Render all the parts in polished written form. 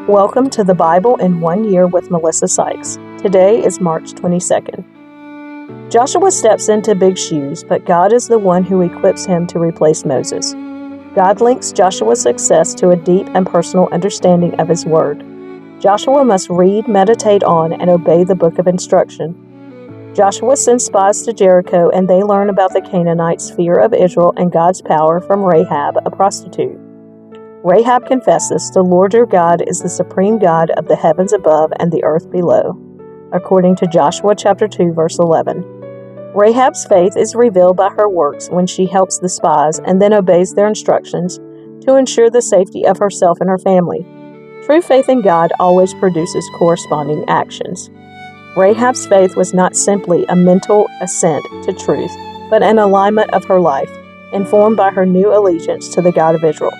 Welcome to the Bible in 1 Year with Melissa Sykes. Today is March 22nd. Joshua steps into big shoes, but God is the one who equips him to replace Moses. God links Joshua's success to a deep and personal understanding of his word. Joshua must read, meditate on, and obey the book of instruction. Joshua sends spies to Jericho, and they learn about the Canaanites' fear of Israel and God's power from Rahab, a prostitute. Rahab confesses, "The Lord your God is the supreme God of the heavens above and the earth below," according to Joshua chapter 2, verse 11. Rahab's faith is revealed by her works when she helps the spies and then obeys their instructions to ensure the safety of herself and her family. True faith in God always produces corresponding actions. Rahab's faith was not simply a mental assent to truth, but an alignment of her life, informed by her new allegiance to the God of Israel.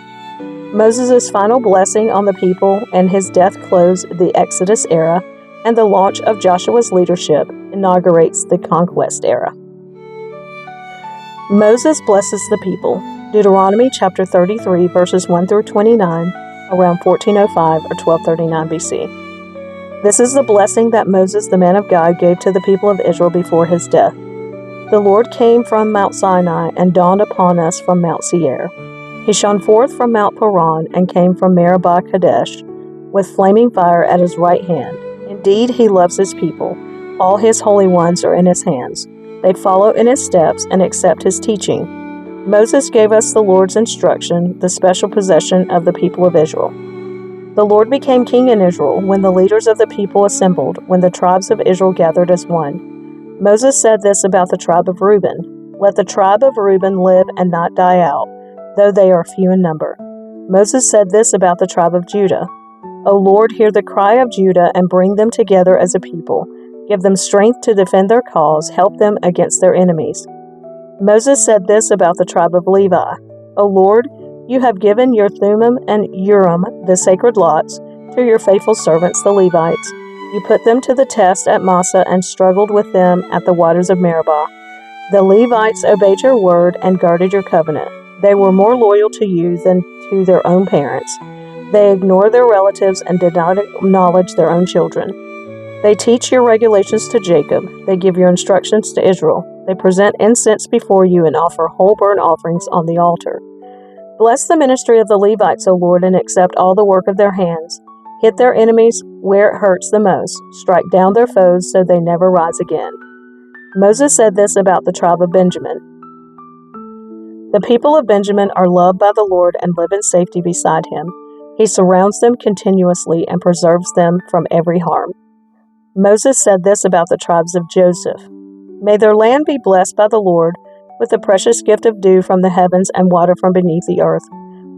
Moses' final blessing on the people and his death closed the Exodus era, and the launch of Joshua's leadership inaugurates the conquest era. Moses blesses the people. Deuteronomy chapter 33, verses 1 through 29, around 1405 or 1239 BC. This is the blessing that Moses, the man of God, gave to the people of Israel before his death. "The Lord came from Mount Sinai and dawned upon us from Mount Seir. He shone forth from Mount Paran and came from Meribah Kadesh, with flaming fire at his right hand. Indeed, he loves his people. All his holy ones are in his hands. They follow in his steps and accept his teaching." Moses gave us the Lord's instruction, the special possession of the people of Israel. The Lord became king in Israel when the leaders of the people assembled, when the tribes of Israel gathered as one. Moses said this about the tribe of Reuben: "Let the tribe of Reuben live and not die out, though they are few in number." Moses said this about the tribe of Judah: "O Lord, hear the cry of Judah and bring them together as a people. Give them strength to defend their cause, help them against their enemies." Moses said this about the tribe of Levi: "O Lord, you have given your Thummim and Urim, the sacred lots, to your faithful servants the Levites. You put them to the test at Massah and struggled with them at the waters of Meribah. The Levites obeyed your word and guarded your covenant. They were more loyal to you than to their own parents. They ignore their relatives and did not acknowledge their own children. They teach your regulations to Jacob. They give your instructions to Israel. They present incense before you and offer whole burnt offerings on the altar. Bless the ministry of the Levites, O Lord, and accept all the work of their hands. Hit their enemies where it hurts the most. Strike down their foes so they never rise again." Moses said this about the tribe of Benjamin: "The people of Benjamin are loved by the Lord and live in safety beside him. He surrounds them continuously and preserves them from every harm." Moses said this about the tribes of Joseph: "May their land be blessed by the Lord, with the precious gift of dew from the heavens and water from beneath the earth,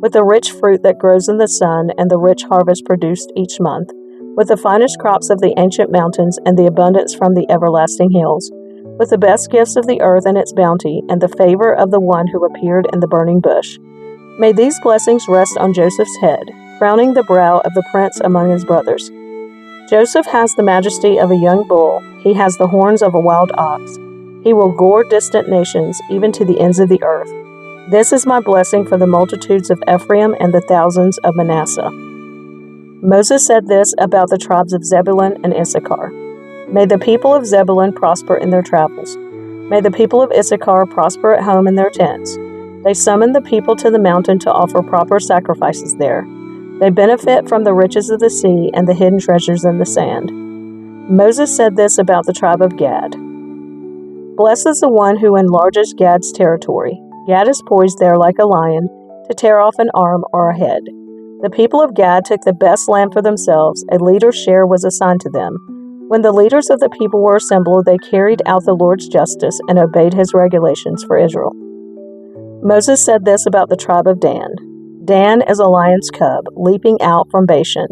with the rich fruit that grows in the sun and the rich harvest produced each month, with the finest crops of the ancient mountains and the abundance from the everlasting hills, with the best gifts of the earth and its bounty, and the favor of the one who appeared in the burning bush. May these blessings rest on Joseph's head, crowning the brow of the prince among his brothers. Joseph has the majesty of a young bull. He has the horns of a wild ox. He will gore distant nations, even to the ends of the earth. This is my blessing for the multitudes of Ephraim and the thousands of Manasseh." Moses said this about the tribes of Zebulun and Issachar: "May the people of Zebulun prosper in their travels. May the people of Issachar prosper at home in their tents. They summon the people to the mountain to offer proper sacrifices there. They benefit from the riches of the sea and the hidden treasures in the sand." Moses said this about the tribe of Gad: "Blessed is the one who enlarges Gad's territory. Gad is poised there like a lion to tear off an arm or a head." The people of Gad took the best land for themselves. A leader's share was assigned to them. When the leaders of the people were assembled, they carried out the Lord's justice and obeyed his regulations for Israel. Moses said this about the tribe of Dan: "Dan is a lion's cub, leaping out from Bashan."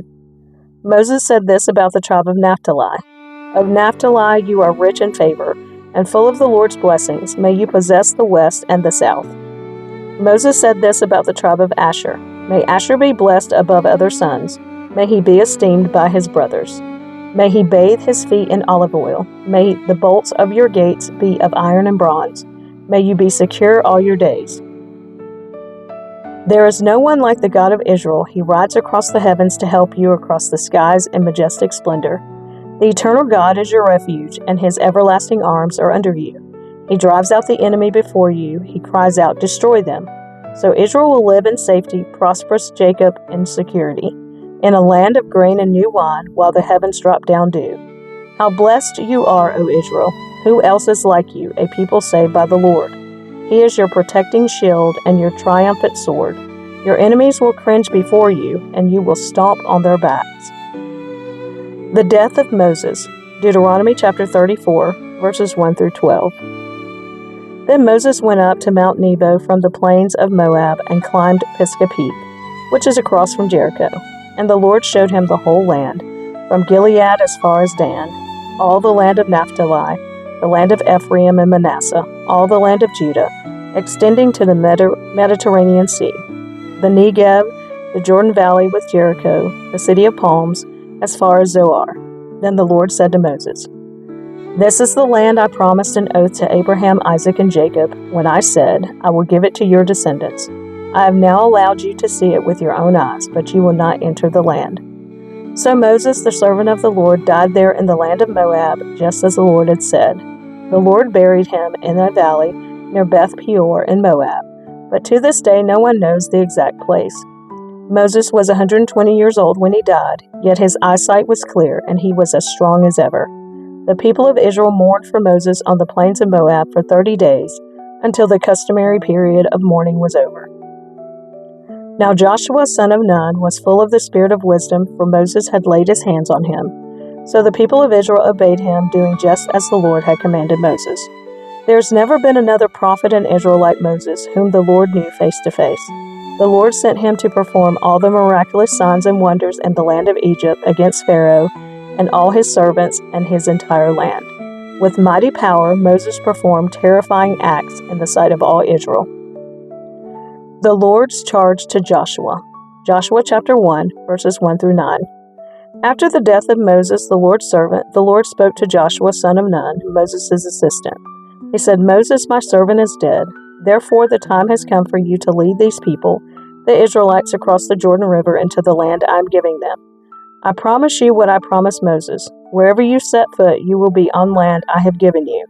Moses said this about the tribe of Naphtali: "Of Naphtali you are rich in favor, and full of the Lord's blessings. May you possess the west and the south." Moses said this about the tribe of Asher: "May Asher be blessed above other sons. May he be esteemed by his brothers. May he bathe his feet in olive oil. May the bolts of your gates be of iron and bronze. May you be secure all your days." There is no one like the God of Israel. He rides across the heavens to help you across the skies in majestic splendor. The eternal God is your refuge, and his everlasting arms are under you. He drives out the enemy before you. He cries out, "Destroy them." So Israel will live in safety, prosperous Jacob in security, in a land of grain and new wine, while the heavens drop down dew. How blessed you are, O Israel! Who else is like you, a people saved by the Lord? He is your protecting shield and your triumphant sword. Your enemies will cringe before you, and you will stomp on their backs. The death of Moses. Deuteronomy chapter 34, verses 1 through 12. Then Moses went up to Mount Nebo from the plains of Moab and climbed Pisgah Peak, which is across from Jericho. And the Lord showed him the whole land, from Gilead as far as Dan, all the land of Naphtali, the land of Ephraim and Manasseh, all the land of Judah, extending to the Mediterranean Sea, the Negev, the Jordan Valley with Jericho, the city of palms, as far as Zoar. Then the Lord said to Moses, "This is the land I promised an oath to Abraham, Isaac, and Jacob, when I said, I will give it to your descendants. I have now allowed you to see it with your own eyes, but you will not enter the land." So Moses, the servant of the Lord, died there in the land of Moab, just as the Lord had said. The Lord buried him in a valley near Beth Peor in Moab, but to this day no one knows the exact place. Moses was 120 years old when he died, yet his eyesight was clear, and he was as strong as ever. The people of Israel mourned for Moses on the plains of Moab for 30 days, until the customary period of mourning was over. Now Joshua son of Nun was full of the spirit of wisdom, for Moses had laid his hands on him. So the people of Israel obeyed him, doing just as the Lord had commanded Moses. There has never been another prophet in Israel like Moses, whom the Lord knew face to face. The Lord sent him to perform all the miraculous signs and wonders in the land of Egypt against Pharaoh and all his servants and his entire land. With mighty power, Moses performed terrifying acts in the sight of all Israel. The Lord's charge to Joshua. Joshua chapter 1, verses 1 through 9. After the death of Moses, the Lord's servant, the Lord spoke to Joshua son of Nun, Moses' assistant. He said, "Moses, my servant, is dead. Therefore the time has come for you to lead these people, the Israelites, across the Jordan River into the land I am giving them. I promise you what I promised Moses. Wherever you set foot, you will be on land I have given you,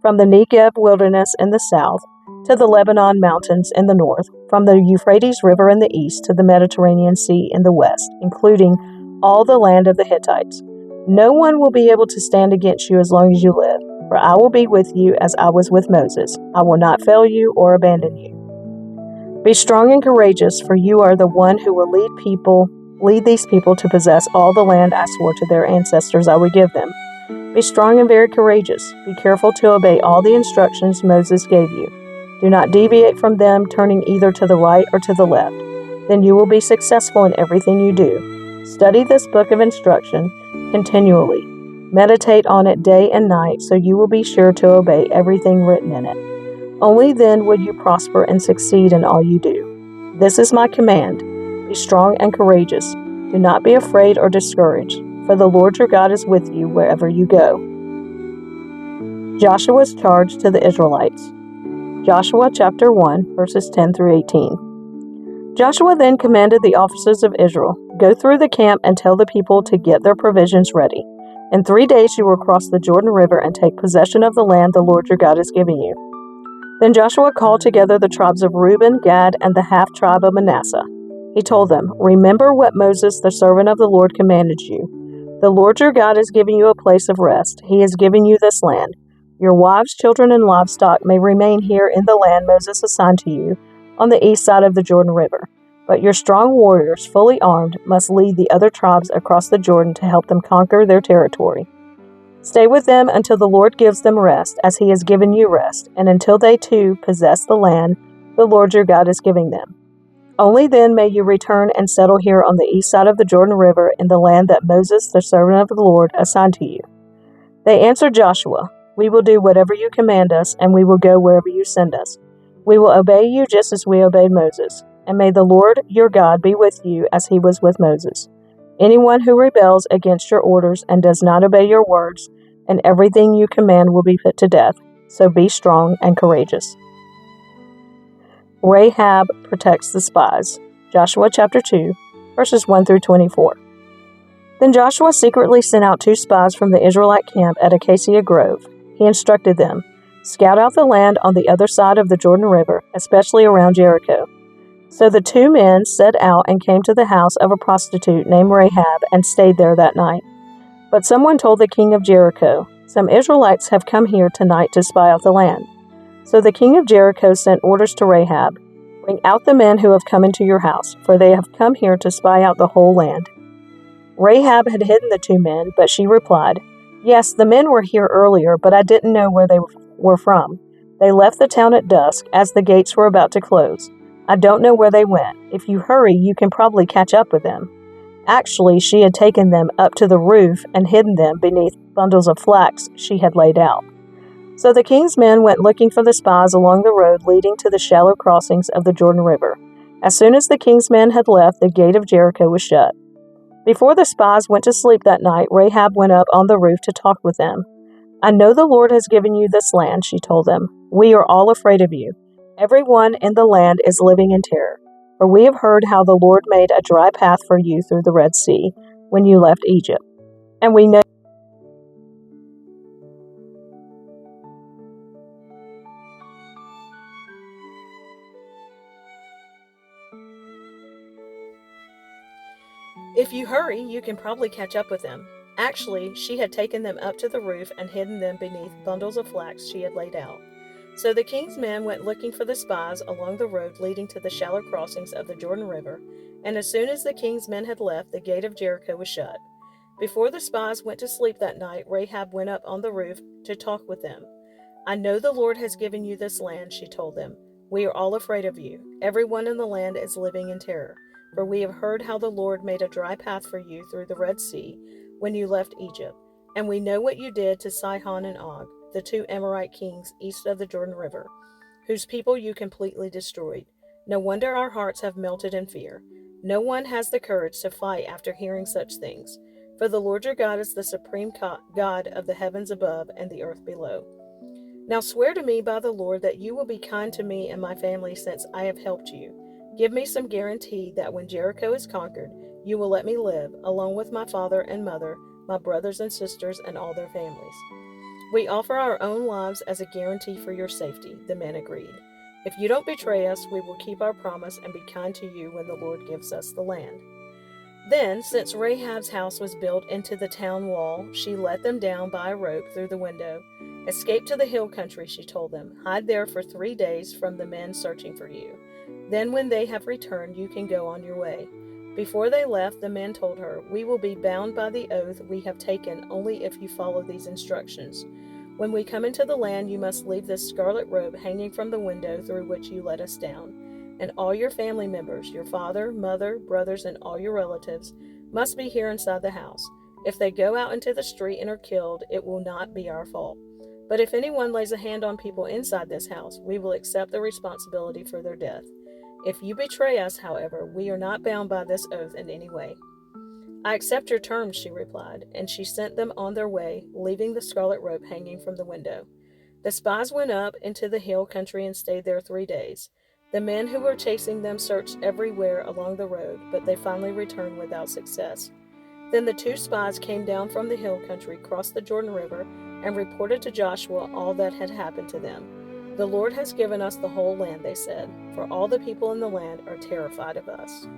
from the Negev wilderness in the south to the Lebanon mountains in the north, from the Euphrates River in the east to the Mediterranean Sea in the west, including all the land of the Hittites. No one will be able to stand against you as long as you live, for I will be with you as I was with Moses. I will not fail you or abandon you. Be strong and courageous, for you are the one who will lead these people to possess all the land I swore to their ancestors I would give them. Be strong and very courageous. Be careful to obey all the instructions Moses gave you. Do not deviate from them, turning either to the right or to the left. Then you will be successful in everything you do. Study this book of instruction continually. Meditate on it day and night, so you will be sure to obey everything written in it. Only then will you prosper and succeed in all you do. This is my command. Be strong and courageous. Do not be afraid or discouraged, for the Lord your God is with you wherever you go." Joshua's charge to the Israelites. Joshua chapter 1, verses 10 through 18. Joshua then commanded the officers of Israel, "Go through the camp and tell the people to get their provisions ready. In 3 days you will cross the Jordan River and take possession of the land the Lord your God is giving you." Then Joshua called together the tribes of Reuben, Gad, and the half-tribe of Manasseh. He told them, "Remember what Moses, the servant of the Lord, commanded you. The Lord your God is giving you a place of rest. He is giving you this land. Your wives, children, and livestock may remain here in the land Moses assigned to you on the east side of the Jordan River. But your strong warriors, fully armed, must lead the other tribes across the Jordan to help them conquer their territory. Stay with them until the Lord gives them rest, as he has given you rest, and until they too possess the land the Lord your God is giving them. Only then may you return and settle here on the east side of the Jordan River in the land that Moses, the servant of the Lord, assigned to you." They answered Joshua, "We will do whatever you command us, and we will go wherever you send us. We will obey you just as we obeyed Moses. And may the Lord your God be with you as he was with Moses. Anyone who rebels against your orders and does not obey your words, and everything you command will be put to death. So be strong and courageous." Rahab protects the spies. Joshua chapter 2, verses 1 through 24. Then Joshua secretly sent out 2 spies from the Israelite camp at Acacia Grove. He instructed them, "Scout out the land on the other side of the Jordan River, especially around Jericho." So the 2 men set out and came to the house of a prostitute named Rahab and stayed there that night. But someone told the king of Jericho, "Some Israelites have come here tonight to spy out the land." So the king of Jericho sent orders to Rahab, "Bring out the men who have come into your house, for they have come here to spy out the whole land." Rahab had hidden the 2 men, but she replied, "Yes, the men were here earlier, but I didn't know where they were from. They left the town at dusk, as the gates were about to close. I don't know where they went. If you hurry, you can probably catch up with them." Actually, she had taken them up to the roof and hidden them beneath bundles of flax she had laid out. So the king's men went looking for the spies along the road leading to the shallow crossings of the Jordan River. As soon as the king's men had left, the gate of Jericho was shut. Before the spies went to sleep that night, Rahab went up on the roof to talk with them. "I know the Lord has given you this land," she told them. "We are all afraid of you. Everyone in the land is living in terror. For we have heard how the Lord made a dry path for you through the Red Sea when you left Egypt. And we know if you hurry, you can probably catch up with them." Actually, she had taken them up to the roof and hidden them beneath bundles of flax she had laid out. So the king's men went looking for the spies along the road leading to the shallow crossings of the Jordan River, and as soon as the king's men had left, the gate of Jericho was shut. Before the spies went to sleep that night, Rahab went up on the roof to talk with them. "I know the Lord has given you this land," she told them. "We are all afraid of you. Everyone in the land is living in terror. For we have heard how the Lord made a dry path for you through the Red Sea when you left Egypt. And we know what you did to Sihon and Og, the 2 Amorite kings east of the Jordan River, whose people you completely destroyed. No wonder our hearts have melted in fear. No one has the courage to fight after hearing such things. For the Lord your God is the supreme God of the heavens above and the earth below. Now swear to me by the Lord that you will be kind to me and my family since I have helped you. Give me some guarantee that when Jericho is conquered, you will let me live, along with my father and mother, my brothers and sisters, and all their families." "We offer our own lives as a guarantee for your safety," the men agreed. "If you don't betray us, we will keep our promise and be kind to you when the Lord gives us the land." Then, since Rahab's house was built into the town wall, she let them down by a rope through the window. "Escape to the hill country," she told them. "Hide there for 3 days from the men searching for you. Then when they have returned, you can go on your way." Before they left, the men told her, "We will be bound by the oath we have taken only if you follow these instructions. When we come into the land, you must leave this scarlet robe hanging from the window through which you let us down. And all your family members, your father, mother, brothers, and all your relatives, must be here inside the house. If they go out into the street and are killed, it will not be our fault. But if anyone lays a hand on people inside this house, we will accept the responsibility for their death. If you betray us, however, we are not bound by this oath in any way." "I accept your terms," she replied, and she sent them on their way, leaving the scarlet rope hanging from the window. The spies went up into the hill country and stayed there 3 days. The men who were chasing them searched everywhere along the road, but they finally returned without success. Then the 2 spies came down from the hill country, crossed the Jordan River, and reported to Joshua all that had happened to them. "The Lord has given us the whole land," they said, "for all the people in the land are terrified of us."